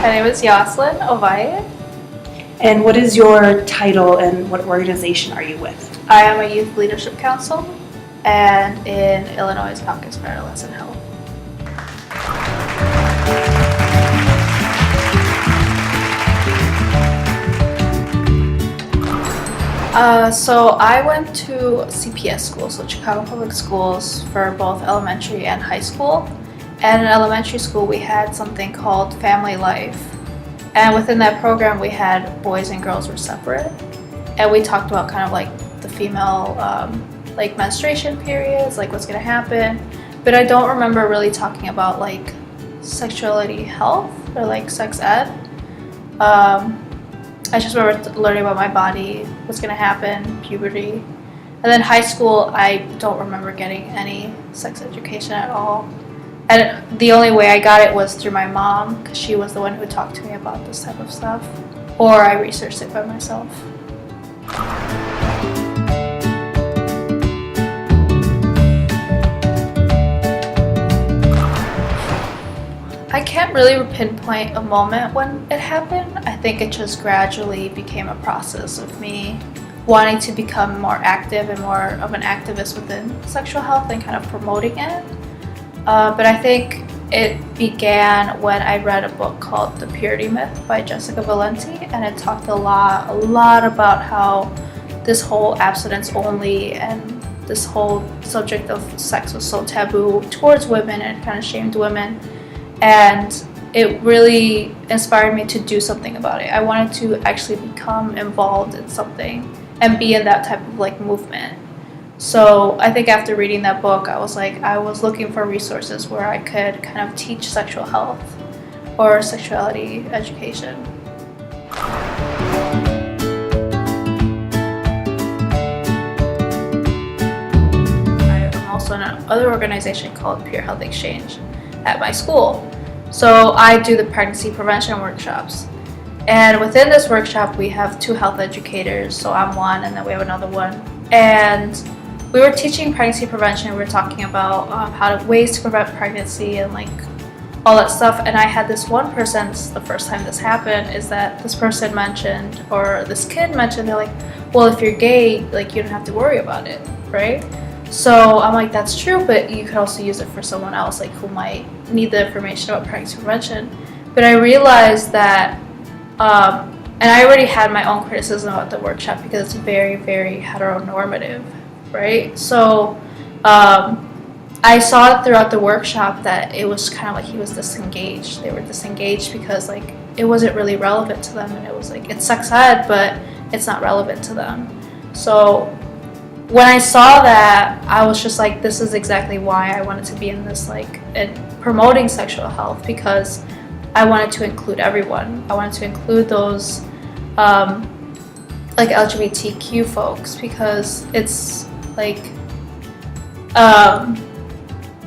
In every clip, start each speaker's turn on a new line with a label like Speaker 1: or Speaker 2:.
Speaker 1: My name is Yoselyn Ovalle.
Speaker 2: And what is your title and what organization are you with?
Speaker 1: I am a Youth Leadership Council and in Illinois Caucus for Adolescent Health. So I went to CPS school, so Chicago Public Schools, for both elementary and high school. And in elementary school, we had something called Family Life. And within that program, we had boys and girls were separate. And we talked about kind of like the female, like menstruation periods, like what's gonna happen. But I don't remember really talking about like sexuality health or like sex ed. I just remember learning about my body, what's gonna happen, puberty. And then high school, I don't remember getting any sex education at all. And the only way I got it was through my mom, because she was the one who talked to me about this type of stuff. Or I researched it by myself. I can't really pinpoint a moment when it happened. I think it just gradually became a process of me wanting to become more active and more of an activist within sexual health and kind of promoting it. But I think it began when I read a book called The Purity Myth by Jessica Valenti, and it talked a lot about how this whole abstinence only and this whole subject of sex was so taboo towards women, and it kind of shamed women. And it really inspired me to do something about it. I wanted to actually become involved in something and be in that type of like movement. So I think after reading that book, I was looking for resources where I could kind of teach sexual health or sexuality education. I am also in another organization called Peer Health Exchange at my school. So I do the pregnancy prevention workshops. And within this workshop, we have 2 health educators. So I'm one, and then we have another one. And we were teaching pregnancy prevention. We were talking about ways to prevent pregnancy and like all that stuff. And I had this one person, this is the first time this happened, is that this person mentioned, or this kid mentioned, they're like, well, if you're gay, like you don't have to worry about it, right? So I'm like, that's true, but you could also use it for someone else, like who might need the information about pregnancy prevention. But I realized that, and I already had my own criticism about the workshop because it's very, very heteronormative, right? So I saw throughout the workshop that it was kind of like he was disengaged. They were disengaged because like it wasn't really relevant to them, and it was like, it's sex ed, but it's not relevant to them. So when I saw that, I was just like, this is exactly why I wanted to be in this, like, in promoting sexual health, because I wanted to include everyone. I wanted to include those, like, LGBTQ folks, because it's, like,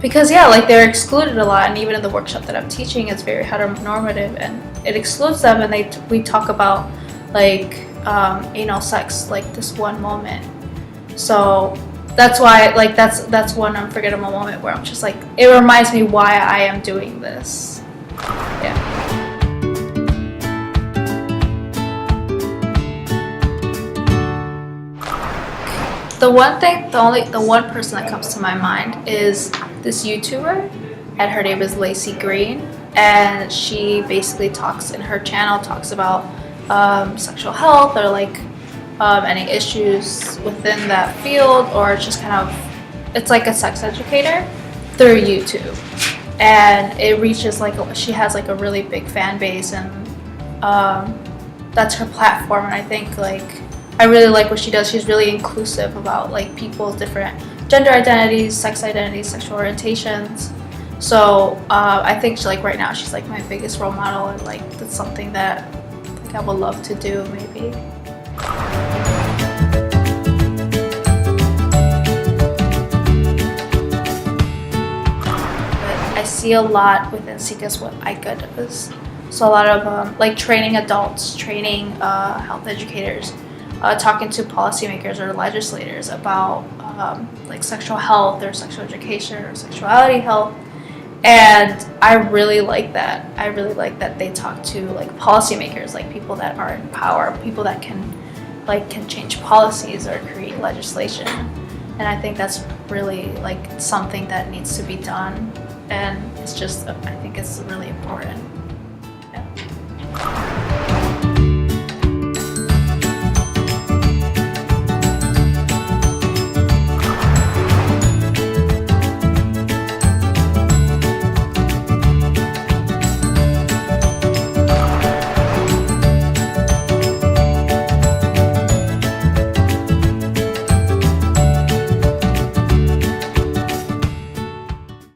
Speaker 1: because, yeah, like, they're excluded a lot, and even in the workshop that I'm teaching, it's very heteronormative, and it excludes them, and we talk about, like, anal sex, like, this one moment. So that's why, like, that's one unforgettable moment where I'm just like, it reminds me why I am doing this. Yeah. The one person that comes to my mind is this YouTuber, and her name is Lacey Green, and she basically talks in her channel, talks about sexual health or like any issues within that field, or just kind of, it's like a sex educator through YouTube, and it reaches like, she has like a really big fan base, and that's her platform. And I think like I really like what she does. She's really inclusive about like people's different gender identities, sex identities, sexual orientations. So I think like right now she's like my biggest role model, and like that's something that like I would love to do maybe. I see a lot within SIECUS what ICA does. So a lot of like training adults, training health educators, talking to policymakers or legislators about like sexual health or sexual education or sexuality health. And I really like that. I really like that they talk to like policymakers, like people that are in power, people that can change policies or create legislation. And I think that's really like something that needs to be done. And it's just, I think it's really important.